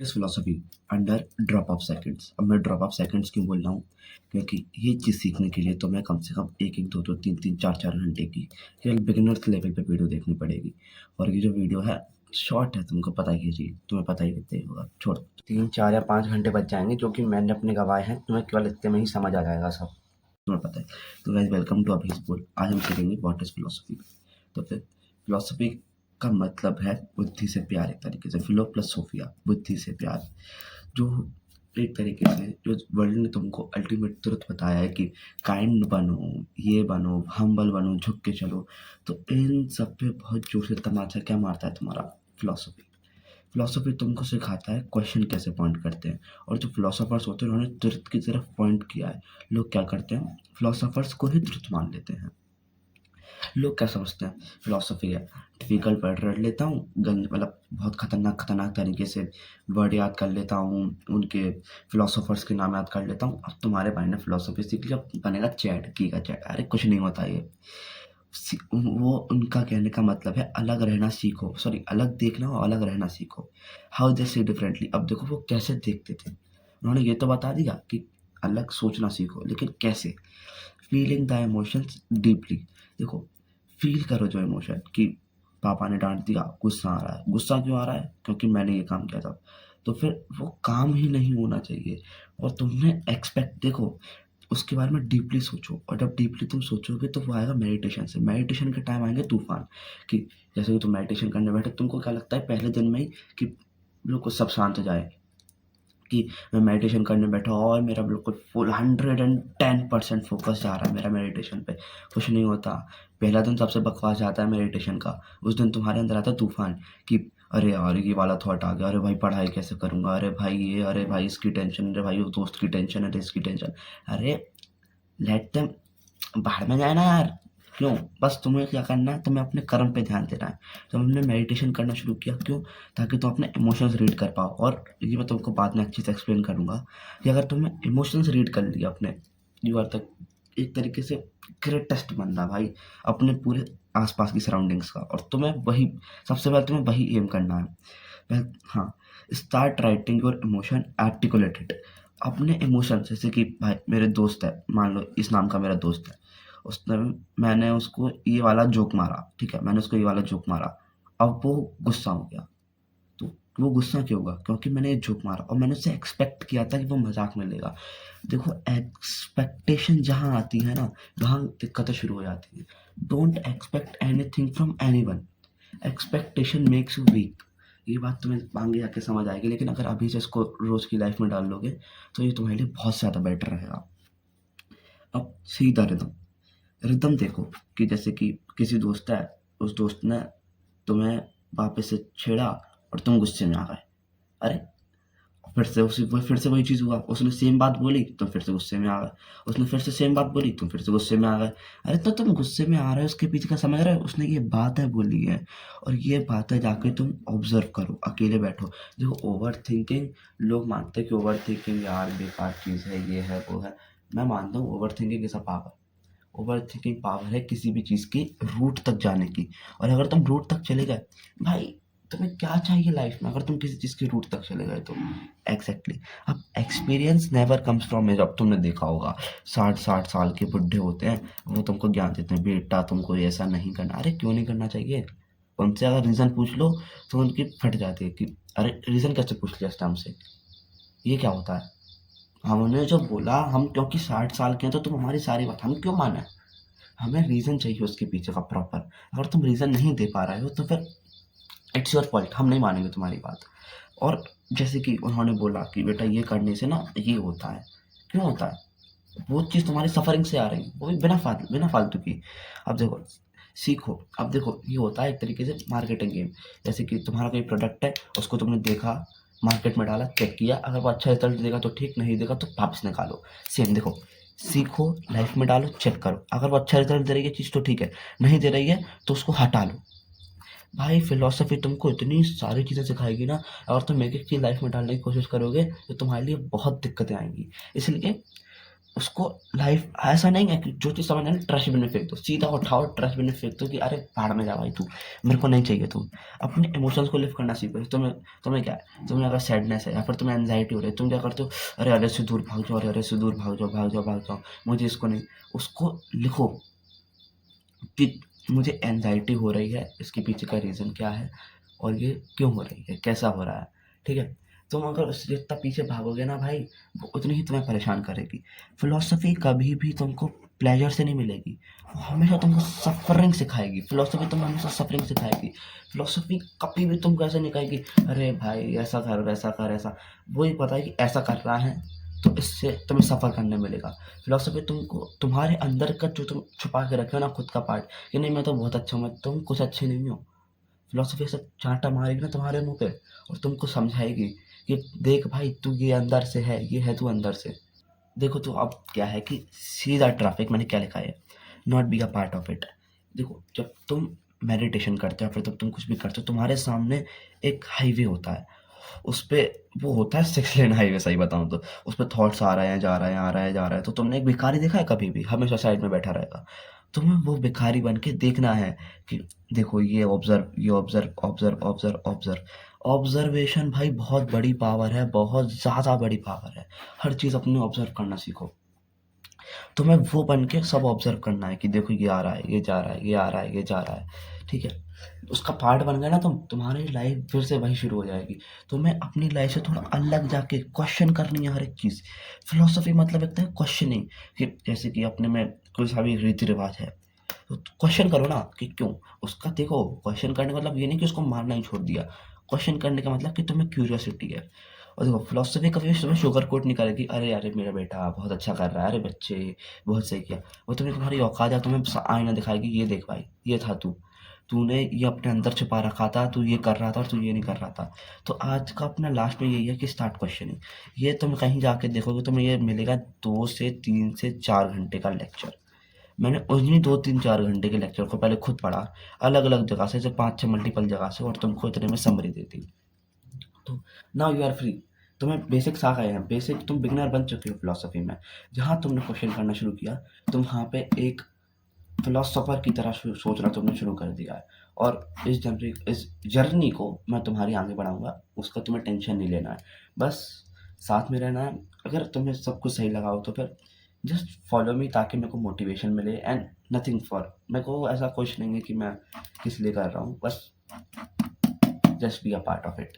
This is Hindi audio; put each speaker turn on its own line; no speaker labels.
इस philosophy under drop of seconds. अब मैं ड्रॉप ऑफ सेकंड्स क्यों बोल रहा हूँ? क्योंकि ये चीज़ सीखने के लिए तो मैं कम से कम एक एक दो दो तीन तीन चार चार घंटे की केवल बिगिनर्स लेवल पे वीडियो देखनी पड़ेगी। और ये जो वीडियो है शॉर्ट है, तुमको पता ही है जी, तुम्हें पता ही कितने होगा। छोड़, 3 4 या 5 घंटे बच जाएंगे जो कि मैंने अपने गवाए हैं। तुम्हें केवल इतने में ही समझ आ जाएगा सब, तुम्हें पता है। तो गाइस, वेलकम टू अभी स्कूल। आज हम सीखेंगे व्हाट इज फिलोसफी। तो फिर फिलोसफी का मतलब है बुद्धि से प्यार। एक तरीके से फिलो प्लस सोफिया, बुद्धि से प्यार। जो एक तरीके से जो वर्ल्ड ने तुमको अल्टीमेट ट्रुथ बताया है कि काइंड बनो, ये बनो, हम्बल बनो, झुक के चलो। तो इन सब पे बहुत जोर से तमाचा क्या मारता है तुम्हारा? फिलोसफी। फिलोसफी तुमको सिखाता है क्वेश्चन कैसे पॉइंट करते हैं। और जो फिलोसोफर्स होते हैं उन्होंने ट्रुथ की तरफ पॉइंट किया है। लोग क्या करते हैं, फिलोसोफर्स को ही ट्रुथ मान लेते हैं। लोग क्या समझते हैं, फिलोसफी है डिफिकल्ट वर्ड रट लेता हूँ, गंद मतलब बहुत खतरनाक खतरनाक तरीके से वर्ड याद कर लेता हूँ, उनके फिलोसोफर्स के नाम याद कर लेता हूँ। अब तुम्हारे भाई ने फिलोसफी सीख लिया, बनेगा चैट की का चैट। अरे कुछ नहीं होता ये। वो उनका कहने का मतलब है अलग रहना सीखो, सॉरी अलग देखना और अलग रहना सीखो। How they see differently. अब देखो वो कैसे देखते थे। उन्होंने ये तो बता दिया कि अलग सोचना सीखो, लेकिन कैसे? Feeling the emotions deeply. देखो, फील करो जो इमोशन कि पापा ने डांट दिया, गुस्सा आ रहा है। गुस्सा क्यों आ रहा है? क्योंकि मैंने ये काम किया था। तो फिर वो काम ही नहीं होना चाहिए। और तुमने एक्सपेक्ट, देखो उसके बारे में डीपली सोचो। और जब डीपली तुम सोचोगे तो वो आएगा मेडिटेशन से। मेडिटेशन के टाइम आएंगे तूफान। कि जैसे कि तुम मेडिटेशन करने बैठे, तुमको क्या लगता है पहले दिन में ही कि बिल्कुल सब शांत हो जाए, कि मैं मेडिटेशन करने बैठा और मेरा बिल्कुल फुल 110% फोकस जा रहा है मेरा मेडिटेशन पे। कुछ नहीं होता। पहला दिन सबसे बकवास जाता है मेडिटेशन का। उस दिन तुम्हारे अंदर आता है तूफान कि अरे यार ये वाला थॉट आ गया, अरे भाई पढ़ाई कैसे करूँगा, अरे भाई ये, अरे भाई इसकी टेंशन, अरे भाई उस दोस्त की टेंशन, अरे इसकी टेंशन। अरे लेट देम, भाड़ में जाए ना यार। क्यों? बस तुम्हें क्या करना है, तुम्हें अपने कर्म पे ध्यान देना है। तो हमने मेडिटेशन करना शुरू किया, क्यों? ताकि तुम अपने इमोशंस रीड कर पाओ। और ये मैं तुमको बाद में अच्छे से एक्सप्लेन करूँगा कि अगर तुमने इमोशंस रीड कर लिया अपने, यू आर तक एक तरीके से ग्रेटेस्ट बंदा भाई अपने पूरे आसपास की सराउंडिंग्स का। और तुम्हें वही, सबसे पहले तुम्हें वही एम करना है। हाँ, start writing your emotion articulated. अपने इमोशन, जैसे कि भाई मेरे दोस्त है, मान लो इस नाम का मेरा दोस्त है, उसने, मैंने उसको ये वाला जोक मारा, ठीक है, मैंने उसको ये वाला जोक मारा। अब वो गुस्सा हो गया। तो वो गुस्सा क्यों होगा? क्योंकि मैंने ये जोक मारा और मैंने उससे एक्सपेक्ट किया था कि वो मजाक में लेगा। देखो, एक्सपेक्टेशन जहाँ आती है ना, वहाँ दिक्कतें शुरू हो जाती हैं। Don't expect anything from anyone. Expectation makes you weak. ये बात तुम्हें आगे जाके समझ आएगी, लेकिन अगर अभी से इसको रोज की लाइफ में डाल लोगे तो ये तुम्हारे लिए बहुत ज़्यादा बेटर रहेगा। अब सीधा रिदम। रिदम देखो कि जैसे कि किसी दोस्त है, उस दोस्त ने तुम्हें वापस से छेड़ा और तुम गुस्से में आ गए। अरे फिर से उसी वो फिर से वही चीज़ हुआ, उसने सेम बात बोली, तुम फिर से गुस्से में आ गए। उसने फिर से सेम बात बोली, तुम फिर से गुस्से में आ गए। अरे तो तुम गुस्से में आ रहे हो, उसके पीछे का समझ रहे हो? उसने ये बातें बोली है, और ये बातें जाके तुम ऑब्जर्व करो, अकेले बैठो। देखो, ओवर थिंकिंग, लोग मानते हैं कि ओवर थिंकिंग यार बेकार चीज़ है, ये है वो है। मैं मानता हूँ over thinking is a power. Over thinking power है किसी भी चीज़ की रूट तक जाने की। और अगर तुम रूट तक चले गए, भाई तुम्हें क्या चाहिए लाइफ में अगर तुम किसी चीज़ की रूट तक चले गए तो? एग्जैक्टली। अब experience never comes from age. अब तुमने देखा होगा 60 60 साल के बुढ़े होते हैं, वो तुमको ज्ञान देते हैं, बेटा तुमको ऐसा नहीं करना। अरे क्यों नहीं करना चाहिए? उनसे अगर रीज़न पूछ लो तो उनकी फट जाती है कि अरे रीज़न कैसे पूछ लिया इस टाइम से, ये क्या होता है? हमने जो बोला, हम क्योंकि 60 साल के हैं तो तुम हमारी सारी बात हम क्यों माने? हमें रीज़न चाहिए उसके पीछे का प्रॉपर। अगर तुम रीज़न नहीं दे पा रहे हो तो फिर इट्स योर फॉल्ट, हम नहीं मानेंगे तुम्हारी बात। और जैसे कि उन्होंने बोला कि बेटा ये करने से ना ये होता है। क्यों होता है? वो चीज़ तुम्हारी सफरिंग से आ रही है, वो भी बिना फालतू की। अब देखो, सीखो। अब देखो ये होता है एक तरीके से मार्केटिंग गेम। जैसे कि तुम्हारा कोई प्रोडक्ट है, उसको तुमने देखा, मार्केट में डाला, चेक किया, अगर वो अच्छा रिजल्ट देगा तो ठीक, नहीं देगा तो वापस निकालो। सेम देखो, सीखो, लाइफ में डालो, चेक करो, अगर वो अच्छा रिजल्ट दे रही है चीज़ तो ठीक है, नहीं दे रही है तो उसको हटा लो। भाई फिलॉसफी तुमको इतनी सारी चीज़ें सिखाएगी ना, अगर तुम एक एक चीज़ लाइफ में डालने की कोशिश करोगे तो तुम्हारे लिए बहुत दिक्कतें आएंगी। इसलिए उसको लाइफ ऐसा नहीं है कि जो चीज़ समझ में ट्रशबिन में फेंक दो, सीधा उठाओ ट्रशबिन में फेंक दो कि अरे भाड़ में जा भाई तू, मेरे को नहीं चाहिए तू। अपने इमोशंस को लिफ्ट करना सीखो। तुम्हें तुम्हें क्या है, तुम्हें अगर सैडनेस है या फिर तुम्हें एंजाइटी हो रही है, तुम क्या करते हो, अरे अरे से दूर भाग जाओ, अरे अरे से दूर भाग जाओ, भाग जाओ, भाग जाओ, मुझे इसको नहीं। उसको लिखो कि मुझे एंजाइटी हो रही है, इसके पीछे का रीज़न क्या है और ये क्यों हो रही है, कैसा हो रहा है, ठीक है। तुम अगर उससे जितना पीछे भागोगे ना भाई, वो उतनी ही तुम्हें परेशान करेगी। फिलॉसफी कभी भी तुमको प्लेजर से नहीं मिलेगी, वो हमेशा तुमको सफरिंग सिखाएगी। फिलॉसफी तुम्हें हमेशा सफरिंग सिखाएगी। फिलॉसफी कभी भी तुमको ऐसे नहीं कहेगी अरे भाई ऐसा कर, वैसा कर, ऐसा। वो ही पता है कि ऐसा कर रहा है तो इससे तुम्हें सफ़र करने मिलेगा। फिलॉसफी तुमको तुम्हारे अंदर का जो तुम छुपा के रखे हो ना खुद का पार्ट, कि नहीं मैं तो बहुत अच्छा हूँ, मैं तुम कुछ अच्छे नहीं हो। फिलॉसफी ऐसा चांटा मारेगी ना तुम्हारे मुंह पे और तुमको समझाएगी कि देख भाई तू ये अंदर से है, ये है तू अंदर से। देखो तो अब क्या है कि सीधा ट्रैफिक मैंने क्या लिखा है, not be a part of it. देखो जब तुम मेडिटेशन करते हो फिर तब तुम कुछ भी करते हो, तुम्हारे सामने एक हाईवे होता है, उस पे वो होता है 6 लेन हाईवे, सही बताऊँ तो। उस पे थॉट्स आ रहे हैं, जा रहे हैं, आ रहे हैं, जा रहे हैं। तो तुमने एक भिखारी देखा है कभी भी? हमेशा साइड में बैठा रहेगा। तुम्हें वो भिखारी बन के देखना है कि देखो ये ऑब्ज़र्व, ये observe, observe, observe, observe. Observation भाई बहुत बड़ी पावर है, बहुत ज़्यादा बड़ी पावर है। हर चीज़ अपने ऑब्ज़र्व करना सीखो। तुम्हें वो बन के सब ऑब्ज़र्व करना है कि देखो ये आ रहा है, ये जा रहा है, ये आ रहा है, ये जा रहा है, ठीक है? उसका पार्ट बन गए ना तुम, तुम्हारी लाइफ़ फिर से वही शुरू हो जाएगी। तुम्हें अपनी लाइफ़ से थोड़ा अलग जाके क्वेश्चन करनी है हर एक चीज़। फ़िलॉसफ़ी मतलब एक तो है क्वेश्चनिंग, कि जैसे कि अपने में कोई सा भी रीति-रिवाज है, तो क्वेश्चन करो ना कि क्यों? उसका देखो क्वेश्चन करने का मतलब ये नहीं कि उसको मानना ही छोड़ दिया। क्वेश्चन करने का मतलब कि तुम्हें क्यूरियोसिटी है। और देखो फिलॉसफी कभी तुम्हें शुगर कोट नहीं करेगी, अरे अरे मेरा बेटा बहुत अच्छा कर रहा है, अरे बच्चे बहुत सही किया। वो तुम्हें तुम्हारी औकात है, तुम्हें आईना दिखाएगी, ये देख भाई ये था तू, तूने ये अपने अंदर छुपा रखा था, तू ये कर रहा था और तू ये नहीं कर रहा था। तो आज का अपना लास्ट में यही है कि स्टार्ट क्वेश्चनिंग। ये तुम कहीं जाके देखोगे तुम्हें ये मिलेगा 2 से 3 से 4 घंटे का लेक्चर। मैंने उन्हीं 2 3 4 घंटे के लेक्चर को पहले खुद पढ़ा, अलग अलग जगह से, जैसे 5 6 मल्टीपल जगह से, और तुमको इतने में समरी दे दी। तो नाउ यू आर फ्री। तुम्हें बेसिक्स आ गए हैं, बेसिक तुम बिगिनर बन चुके हो फिलॉसफी में। जहाँ तुमने क्वेश्चन करना शुरू किया, तुम वहाँ पे एक फिलोसोफर की तरह सोचना तुमने शुरू कर दिया है। और इस जर्नी को मैं तुम्हारी आगे बढ़ाऊंगा, उसका तुम्हें टेंशन नहीं लेना है, बस साथ में रहना है। अगर तुम्हें सब कुछ सही लगा हो तो फिर जस्ट फॉलो मी, ताकि मेरे को मोटिवेशन मिले, एंड नथिंग फॉर, मेरे को ऐसा कुछ नहीं है कि मैं किस लिए कर रहा हूँ, बस just be a part of it.